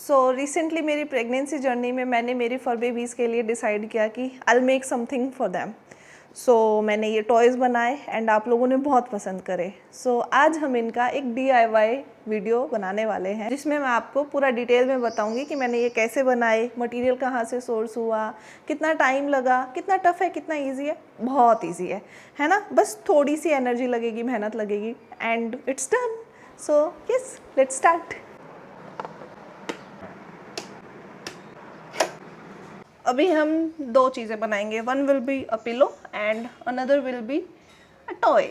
So recently मेरी pregnancy journey में मैंने मेरी फर बेबीज़ के लिए डिसाइड किया कि I make something for them. So मैंने ये टॉयज़ बनाए एंड आप लोगों ने बहुत पसंद करे। सो आज हम इनका एक DIY वीडियो बनाने वाले हैं, जिसमें मैं आपको पूरा डिटेल में बताऊंगी कि मैंने ये कैसे बनाए, मटेरियल कहाँ से सोर्स हुआ, कितना टाइम लगा, कितना टफ़ है, कितना ईजी है। बहुत ईजी है ना, बस थोड़ी सी एनर्जी लगेगी, मेहनत लगेगी and it's done. So yes, let's start. अभी हम दो चीज़ें बनाएंगे, one will be a pillow and another will be a toy.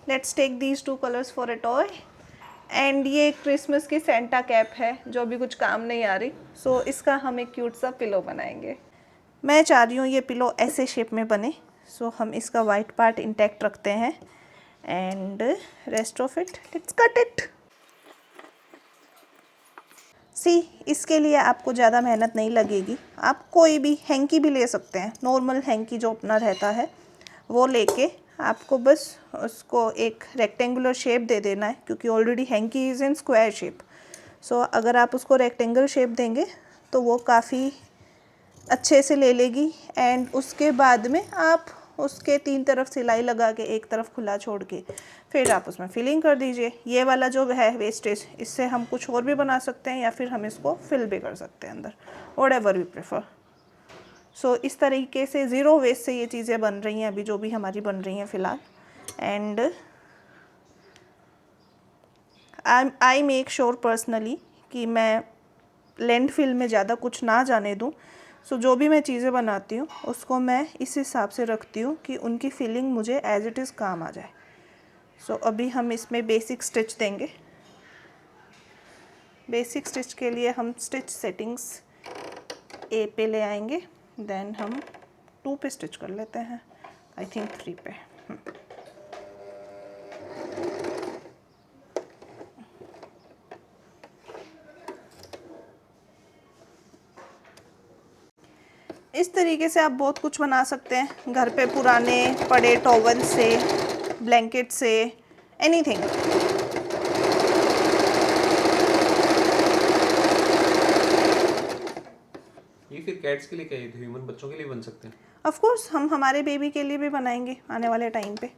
Let's take these two colours for a toy. And ये क्रिसमस की सेंटा कैप है जो अभी कुछ काम नहीं आ रही, सो इसका हम एक क्यूट सा पिलो बनाएंगे। मैं चाह रही हूँ ये पिलो ऐसे शेप में बने, सो हम इसका वाइट पार्ट इंटैक्ट रखते हैं and rest of it let's cut it. इसके लिए आपको ज़्यादा मेहनत नहीं लगेगी। आप कोई भी हैंकी भी ले सकते हैं, नॉर्मल हैंकी जो अपना रहता है वो लेके आपको बस उसको एक रेक्टेंगुलर शेप दे देना है, क्योंकि already hanky is in square shape. So अगर आप उसको रेक्टेंगल शेप देंगे तो वो काफ़ी अच्छे से ले लेगी। एंड उसके बाद में आप उसके 3 तरफ सिलाई लगा के एक तरफ खुला छोड़ के फिर आप उसमें फिलिंग कर दीजिए। ये वाला जो है वेस्टेज, इससे हम कुछ और भी बना सकते हैं या फिर हम इसको फिल भी कर सकते हैं अंदर, व्हाटएवर वी प्रेफर। सो इस तरीके से ज़ीरो वेस्ट से ये चीज़ें बन रही हैं अभी, जो भी हमारी बन रही हैं फ़िलहाल। And I make sure personally कि मैं लैंडफिल में ज़्यादा कुछ ना जाने दूँ। सो जो भी मैं चीज़ें बनाती हूँ उसको मैं इस हिसाब से रखती हूँ कि उनकी फीलिंग मुझे एज इट इज़ काम आ जाए। सो अभी हम इसमें बेसिक स्टिच देंगे। बेसिक स्टिच के लिए हम स्टिच सेटिंग्स A पे ले आएंगे, देन हम 2 पे स्टिच कर लेते हैं, आई थिंक 3 पे। इस तरीके से आप बहुत कुछ बना सकते हैं घर पे, पुराने पड़े टॉवल से, ब्लैंकेट से, एनीथिंग। ये फिर कैट्स के लिए क्या है, तो ह्यूमन बच्चों के लिए बन सकते हैं? ऑफ कोर्स हम हमारे बेबी के लिए भी बनाएंगे आने वाले टाइम पे।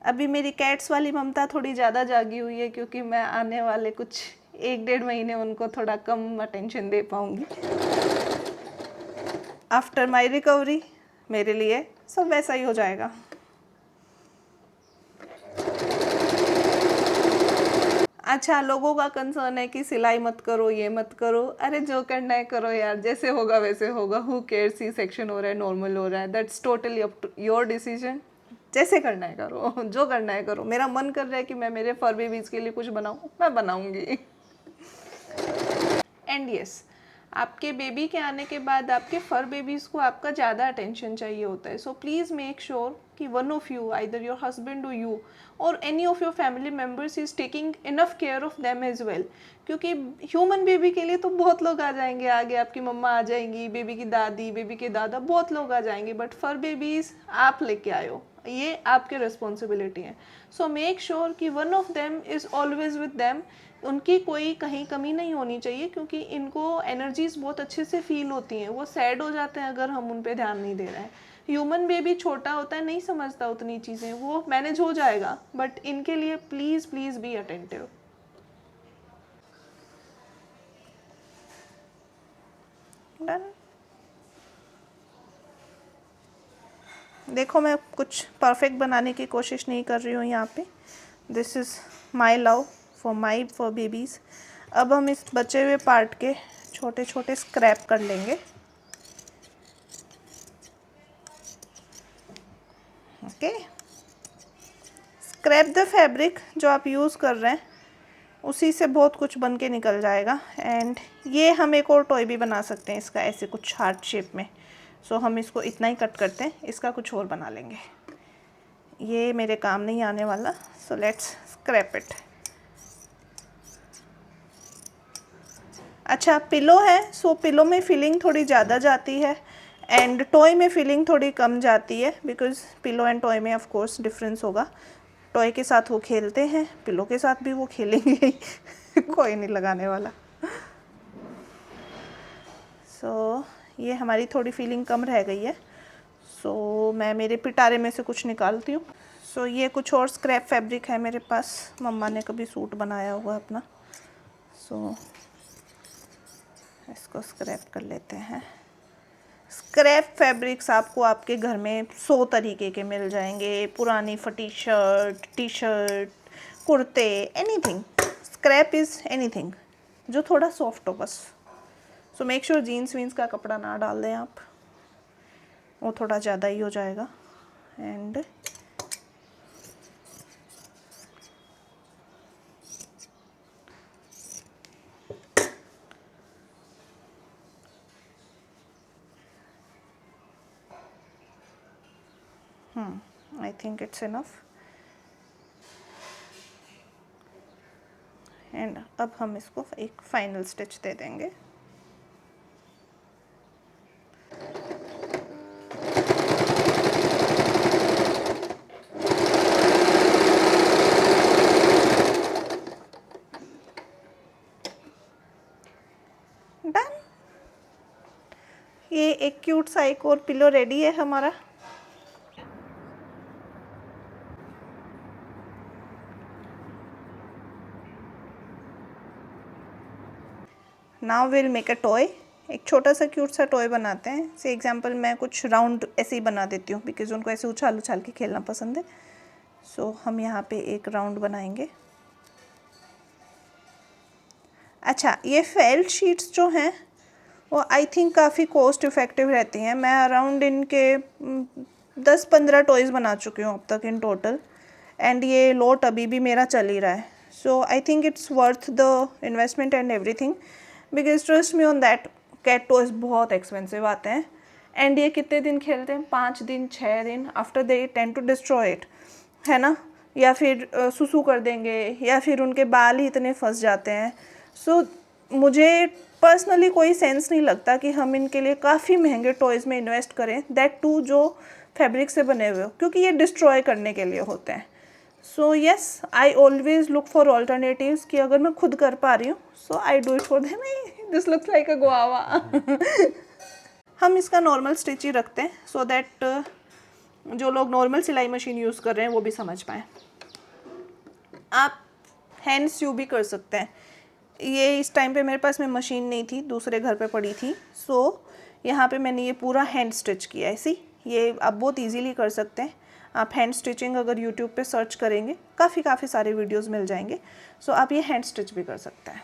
अभी मेरी कैट्स वाली ममता थोड़ी ज़्यादा जागी हुई है, क्योंकि मैं आने वाले कुछ 1-1.5 महीने उनको थोड़ा कम अटेंशन दे पाऊँगी। आफ्टर माई रिकवरी मेरे लिए सब वैसा ही हो जाएगा। अच्छा, लोगों का कंसर्न है कि सिलाई मत करो, ये मत करो। अरे जो करना है करो यार, जैसे होगा वैसे होगा। हु केयर सी सेक्शन हो रहा है, नॉर्मल हो रहा है, that's totally up to your decision. जैसे करना है करो, जो करना है करो। मेरा मन कर रहा है कि मैं मेरे फर बेबीज़ के लिए कुछ बनाऊँ, मैं बनाऊँगी। एंड यस, आपके बेबी के आने के बाद आपके फर बेबीज़ को आपका ज़्यादा अटेंशन चाहिए होता है। सो प्लीज़ मेक श्योर कि one of you, either your husband और यू और any of your family members is taking enough care of them as well. क्योंकि ह्यूमन बेबी के लिए तो बहुत लोग आ जाएंगे आगे, आपकी मम्मा आ जाएंगी, बेबी की दादी, बेबी के दादा, बहुत लोग आ जाएंगे, बट फर बेबीज़ आप लेके आए हो, ये आपके रिस्पॉन्सिबिलिटी है। सो मेक श्योर कि one of them is always with them. उनकी कोई कहीं कमी नहीं होनी चाहिए, क्योंकि इनको एनर्जीज बहुत अच्छे से फील होती हैं। वो सैड हो जाते हैं अगर हम उन पे ध्यान नहीं दे रहे हैं। ह्यूमन बेबी छोटा होता है, नहीं समझता उतनी चीज़ें, वो मैनेज हो जाएगा, बट इनके लिए please please be attentive. Done. देखो, मैं कुछ परफेक्ट बनाने की कोशिश नहीं कर रही हूँ यहाँ पे। This is my love for babies. अब हम इस बचे हुए पार्ट के छोटे छोटे स्क्रैप कर लेंगे। ओके, स्क्रैप द फैब्रिक जो आप यूज़ कर रहे हैं, उसी से बहुत कुछ बन के निकल जाएगा। एंड ये हम एक और टॉय भी बना सकते हैं इसका, ऐसे कुछ हार्ट शेप में। सो हम इसको इतना ही कट करते हैं, इसका कुछ और बना लेंगे। ये मेरे काम नहीं आने वाला, सो लेट्स स्क्रैप इट। अच्छा, पिलो है, सो पिलो में फीलिंग थोड़ी ज़्यादा जाती है एंड टॉय में फीलिंग थोड़ी कम जाती है, बिकॉज पिलो एंड टॉय में ऑफ कोर्स डिफरेंस होगा। टॉय के साथ वो खेलते हैं, पिलो के साथ भी वो खेलेंगे ही कोई नहीं लगाने वाला। सो ये हमारी थोड़ी फीलिंग कम रह गई है। सो मैं मेरे पिटारे में से कुछ निकालती हूँ। सो ये कुछ और स्क्रैप फैब्रिक है मेरे पास, मम्मा ने कभी सूट बनाया हुआ अपना। सो इसको स्क्रैप कर लेते हैं। स्क्रैप फैब्रिक्स आपको आपके घर में 100 तरीके के मिल जाएंगे। पुरानी फटी शर्ट, टी शर्ट, कुर्ते, एनीथिंग। स्क्रैप इज़ एनीथिंग जो थोड़ा सॉफ्ट हो बस। सो मेक श्योर जीन्स वीन्स का कपड़ा ना डाल दें आप, वो थोड़ा ज़्यादा ही हो जाएगा। And I think it's enough. And अब हम इसको एक फाइनल स्टिच दे देंगे। डन। ये एक क्यूट सा एक और पिलो रेडी है हमारा। Now will make a toy. एक छोटा सा क्यूट सा टॉय बनाते हैं। से एग्जांपल मैं कुछ राउंड ऐसे ही बना देती हूँ बिकॉज उनको ऐसे उछाल उछाल के खेलना पसंद है। सो हम यहाँ पे एक राउंड बनाएंगे। अच्छा, ये फेल्ट शीट्स जो हैं वो आई थिंक काफ़ी कॉस्ट इफ़ेक्टिव रहती हैं। मैं अराउंड इनके 10-15 टॉयज़ बना चुकी हूँ अब तक इन टोटल। एंड ये लोट अभी भी मेरा चल ही रहा है। So I think it's worth the investment and everything because trust me on that, cat toys बहुत एक्सपेंसिव आते हैं। एंड ये कितने दिन खेलते हैं? 5 दिन, 6 दिन। After they tend to destroy it, है ना? या फिर सुसु कर देंगे, या फिर उनके बाल ही इतने फंस जाते हैं। सो मुझे पर्सनली कोई सेंस नहीं लगता कि हम इनके लिए काफ़ी महंगे टॉयज़ में इन्वेस्ट करें, दैट टू जो फैब्रिक से बने हुए हो, क्योंकि ये डिस्ट्रॉय करने के लिए होते हैं। So yes, I always look for alternatives कि अगर मैं खुद कर पा रही हूँ so I do it for them. This looks like a guava. हम इसका नॉर्मल स्टिच ही रखते हैं सो दैट जो लोग नॉर्मल सिलाई मशीन यूज़ कर रहे हैं वो भी समझ पाएँ। आप हैंड स्यू भी कर सकते हैं। ये इस टाइम पे मेरे पास में मशीन नहीं थी, दूसरे घर पे पड़ी थी। सो यहाँ पे मैंने ये पूरा हैंड स्टिच किया है। सी, ये आप बहुत इजीली कर सकते हैं। आप हैंड स्टिचिंग अगर यूट्यूब पे सर्च करेंगे काफ़ी सारे वीडियोस मिल जाएंगे। सो आप ये हैंड स्टिच भी कर सकते हैं।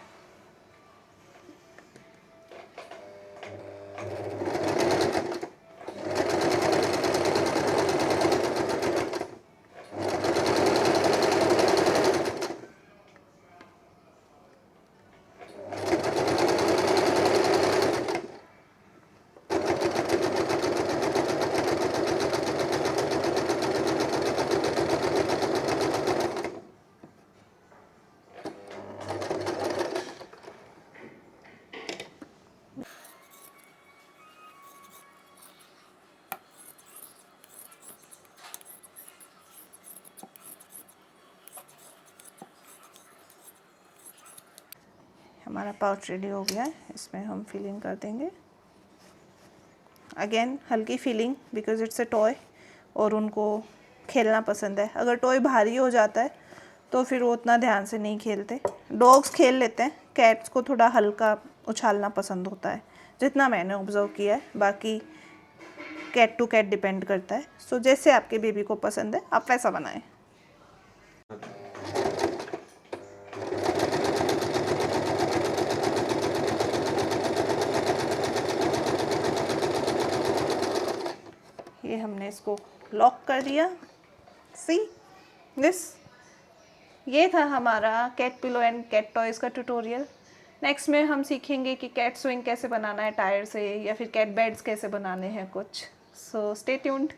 हमारा पाउच रेडी हो गया है, इसमें हम फिलिंग कर देंगे। अगेन हल्की feeling because it's a toy और उनको खेलना पसंद है। अगर टॉय भारी हो जाता है तो फिर वो उतना ध्यान से नहीं खेलते। डॉग्स खेल लेते हैं, कैट्स को थोड़ा हल्का उछालना पसंद होता है, जितना मैंने ऑब्जर्व किया है। बाकी कैट टू कैट डिपेंड करता है। सो जैसे आपके बेबी को पसंद है आप वैसा बनाएं। ये हमने इसको लॉक कर दिया। सी दिस, ये था हमारा cat pillow and cat toys का ट्यूटोरियल। नेक्स्ट में हम सीखेंगे कि कैट स्विंग कैसे बनाना है टायर से, या फिर कैट बेड्स कैसे बनाने हैं कुछ। So stay tuned.